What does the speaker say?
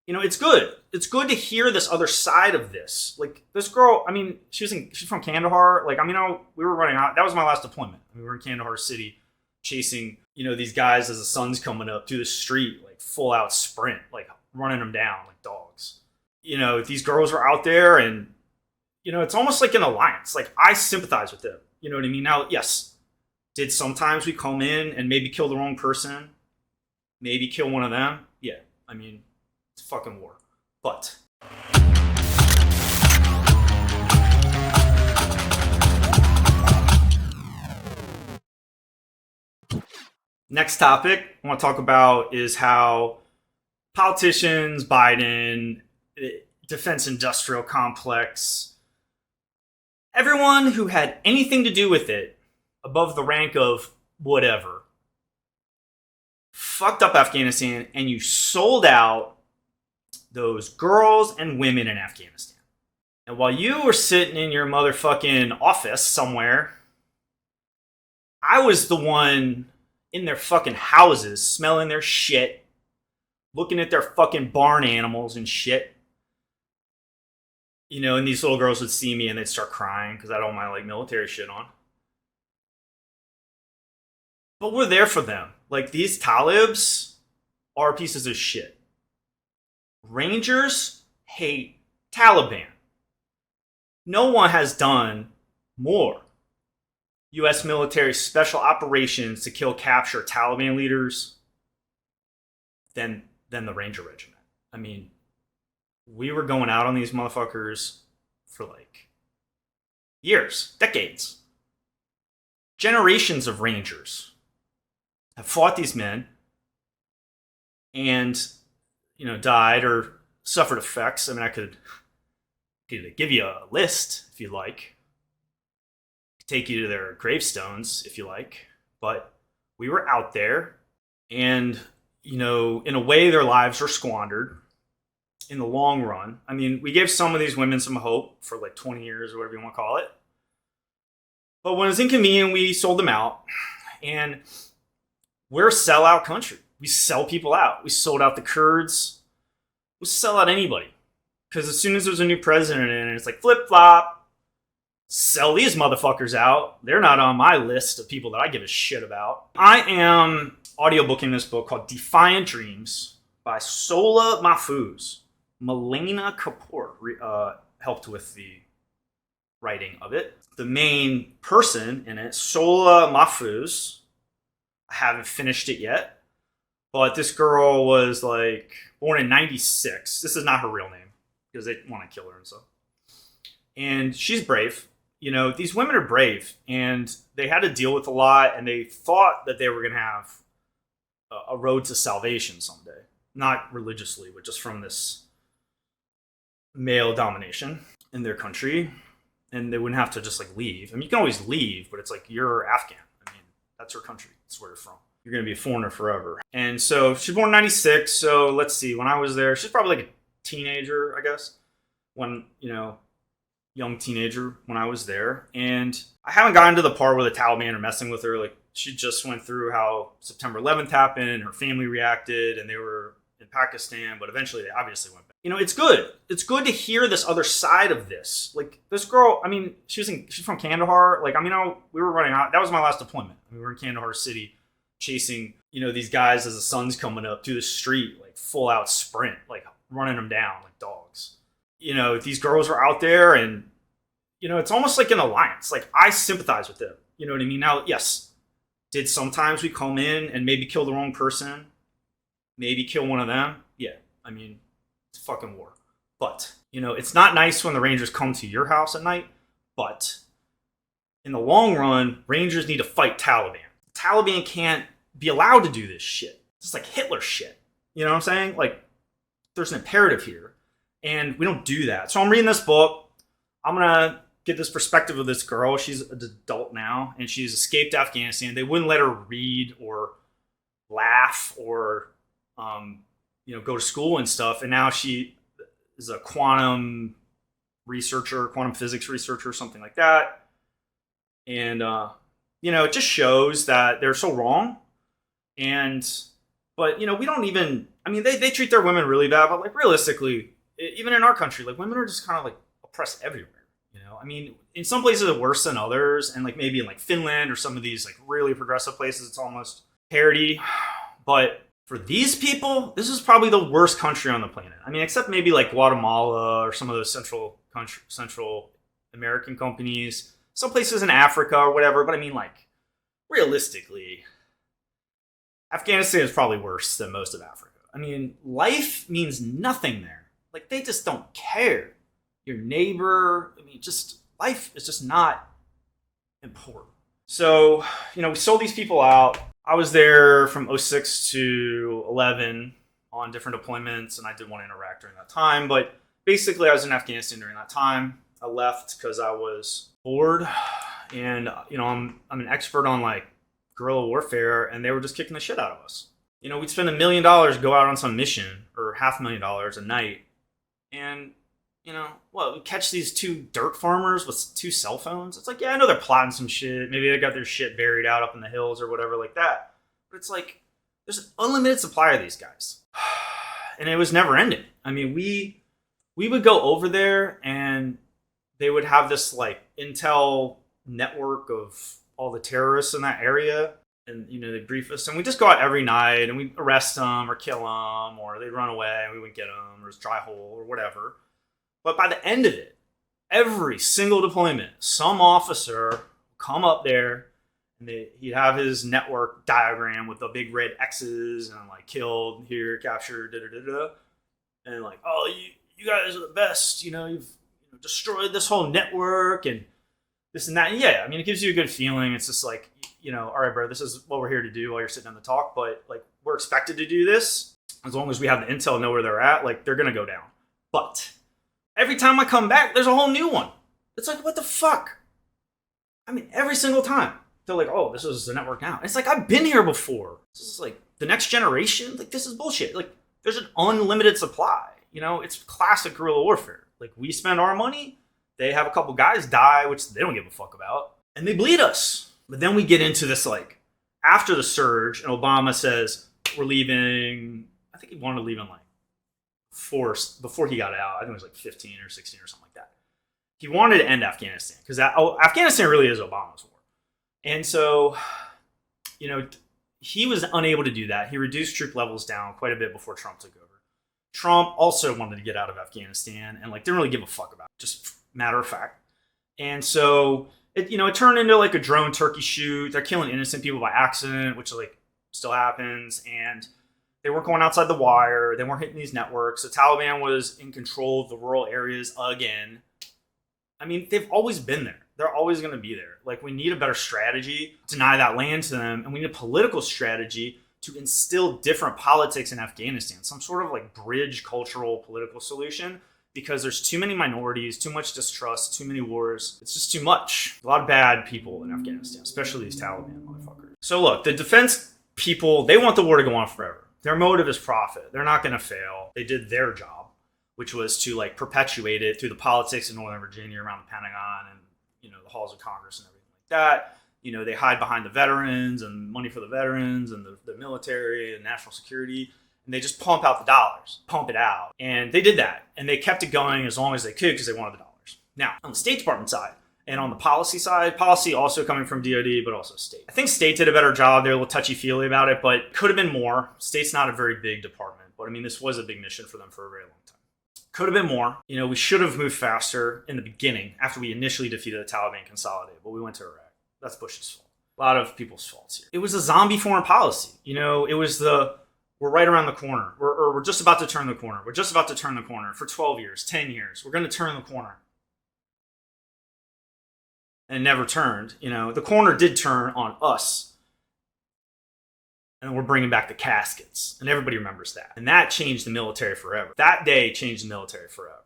It's good. It's good to hear this other side of this. Like this girl, I mean, she's from Kandahar. Like, I mean, we were running out. That was my last deployment. We were in Kandahar City, chasing these guys as the sun's coming up through the street, like full out sprint, like running them down like dogs. These girls were out there, and it's almost like an alliance. Like I sympathize with them. You know what I mean? Now, yes, did sometimes we come in and maybe kill the wrong person, maybe kill one of them? Yeah, I mean, it's a fucking war. But next topic I want to talk about is how politicians, Biden, defense industrial complex, everyone who had anything to do with it above the rank of whatever, fucked up Afghanistan, and you sold out those girls and women in Afghanistan. And while you were sitting in your motherfucking office somewhere, I was the one in their fucking houses, smelling their shit, looking at their fucking barn animals and shit. And these little girls would see me and they'd start crying because I had all my like military shit on. But we're there for them. Like, these Talibs are pieces of shit. Rangers hate Taliban. No one has done more U.S. military special operations to kill, capture Taliban leaders than the Ranger Regiment. I mean, we were going out on these motherfuckers for like years, decades. Generations of Rangers have fought these men and, died or suffered effects. I mean, I could give you a list if you'd like. Take you to their gravestones if you like. But we were out there, and, in a way, their lives were squandered in the long run. I mean, we gave some of these women some hope for like 20 years or whatever you want to call it. But when it was inconvenient, we sold them out. And we're a sellout country. We sell people out. We sold out the Kurds. We sell out anybody. Because as soon as there's a new president in, it's like flip-flop. Sell these motherfuckers out. They're not on my list of people that I give a shit about. I am audiobooking this book called Defiant Dreams by Sola Mahfouz. Milena Kapoor helped with the writing of it. The main person in it, Sola Mahfouz, I haven't finished it yet, but this girl was like born in 96. This is not her real name because they want to kill her and stuff. And she's brave. These women are brave, and they had to deal with a lot, and they thought that they were going to have a road to salvation someday. Not religiously, but just from this male domination in their country. And they wouldn't have to just like leave. I mean, you can always leave, but it's like, you're Afghan. I mean, that's your country. That's where you're from. You're going to be a foreigner forever. And so she's born in 96. So let's see. When I was there, she's probably like a teenager, I guess. When, young teenager when I was there. And I haven't gotten to the part where the Taliban are messing with her. Like, she just went through how September 11th happened and her family reacted, and they were in Pakistan, but eventually they obviously went back. It's good. It's good to hear this other side of this. Like, this girl, I mean, she's from Kandahar. Like, I mean, we were running out. That was my last deployment. We were in Kandahar City, chasing, these guys as the sun's coming up through the street, like full out sprint, like running them down like dogs. These girls were out there, and, it's almost like an alliance. Like, I sympathize with them. You know what I mean? Now, yes, did sometimes we come in and maybe kill the wrong person? Maybe kill one of them? Yeah, I mean, it's a fucking war. But, it's not nice when the Rangers come to your house at night, but in the long run, Rangers need to fight Taliban. Taliban can't be allowed to do this shit. It's like Hitler shit. You know what I'm saying? Like, there's an imperative here, and we don't do that. So I'm reading this book. I'm going to get this perspective of this girl. She's an adult now, and she's escaped Afghanistan. They wouldn't let her read or laugh or, go to school and stuff. And now she is a quantum researcher, quantum physics researcher, something like that. And, it just shows that they're so wrong. But we don't even I mean, they treat their women really bad, but like realistically, even in our country, like women are just kind of like oppressed everywhere. You know, I mean, in some places it's worse than others, and like maybe in like Finland or some of these like really progressive places, it's almost parity. But for these people, this is probably the worst country on the planet. I mean, except maybe like Guatemala or some of those Central American companies, some places in Africa or whatever. But I mean, like realistically, Afghanistan is probably worse than most of Africa. I mean, life means nothing there. Like they just don't care. Your neighbor, I mean, just life is just not important. So, we sold these people out. I was there from '06 to 11 on different deployments, and I did one in Iraq during that time. But basically, I was in Afghanistan during that time. I left because I was bored, and I'm an expert on like guerrilla warfare, and they were just kicking the shit out of us. We'd spend $1 million, go out on some mission, or $500,000 a night, and we catch these two dirt farmers with two cell phones. It's like, yeah, I know they're plotting some shit. Maybe they got their shit buried out up in the hills or whatever like that. But it's like, there's an unlimited supply of these guys. And it was never ending. I mean, we would go over there and they would have this like intel network of all the terrorists in that area. And, they'd brief us. And we'd just go out every night and we'd arrest them or kill them, or they'd run away and we wouldn't get them, or it's dry hole or whatever. But by the end of it, every single deployment, some officer would come up there and he'd have his network diagram with the big red X's and like killed, here, captured, da-da-da-da. And like, oh, you guys are the best. You've destroyed this whole network and this and that. And yeah, I mean, it gives you a good feeling. It's just like, all right, bro, this is what we're here to do while you're sitting on the talk. But like, we're expected to do this. As long as we have the intel, know where they're at, like they're going to go down. But every time I come back, there's a whole new one. It's like, what the fuck? I mean, every single time. They're like, oh, this is the network now. And it's like, I've been here before. This is like the next generation. Like, this is bullshit. Like, there's an unlimited supply. It's classic guerrilla warfare. Like, we spend our money. They have a couple guys die, which they don't give a fuck about. And they bleed us. But then we get into this, like, after the surge, and Obama says, we're leaving. I think he wanted to leave in, like, forced before he got out. I think it was like 15 or 16 or something like that. He wanted to end Afghanistan because Afghanistan really is Obama's war. And so, he was unable to do that. He reduced troop levels down quite a bit before Trump took over. Trump also wanted to get out of Afghanistan and like didn't really give a fuck about it, just matter of fact. And so it turned into like a drone turkey shoot. They're killing innocent people by accident, which like still happens. And they weren't going outside the wire. They weren't hitting these networks. The Taliban was in control of the rural areas again. I mean, they've always been there. They're always going to be there. Like, we need a better strategy to deny that land to them. And we need a political strategy to instill different politics in Afghanistan. Some sort of like bridge cultural political solution. Because there's too many minorities, too much distrust, too many wars. It's just too much. A lot of bad people in Afghanistan, especially these Taliban motherfuckers. So look, the defense people, they want the war to go on forever. Their motive is profit. They're not going to fail. They did their job, which was to like perpetuate it through the politics in Northern Virginia around the Pentagon and, the halls of Congress and everything like that. They hide behind the veterans and money for the veterans and the military and national security. And they just pump out the dollars, pump it out. And they did that. And they kept it going as long as they could because they wanted the dollars. Now, on the State Department side and on the policy side, policy also coming from DOD, but also state. I think state did a better job. They're a little touchy-feely about it, but could have been more. State's not a very big department. But I mean, this was a big mission for them for a very long time. Could have been more. We should have moved faster in the beginning after we initially defeated the Taliban and consolidated. But we went to Iraq. That's Bush's fault. A lot of people's faults here. It was a zombie foreign policy. It was we're right around the corner. We're just about to turn the corner. We're just about to turn the corner for 12 years, 10 years. We're going to turn the corner. And it never turned. The corner did turn on us. And we're bringing back the caskets. And everybody remembers that. And that changed the military forever. That day changed the military forever.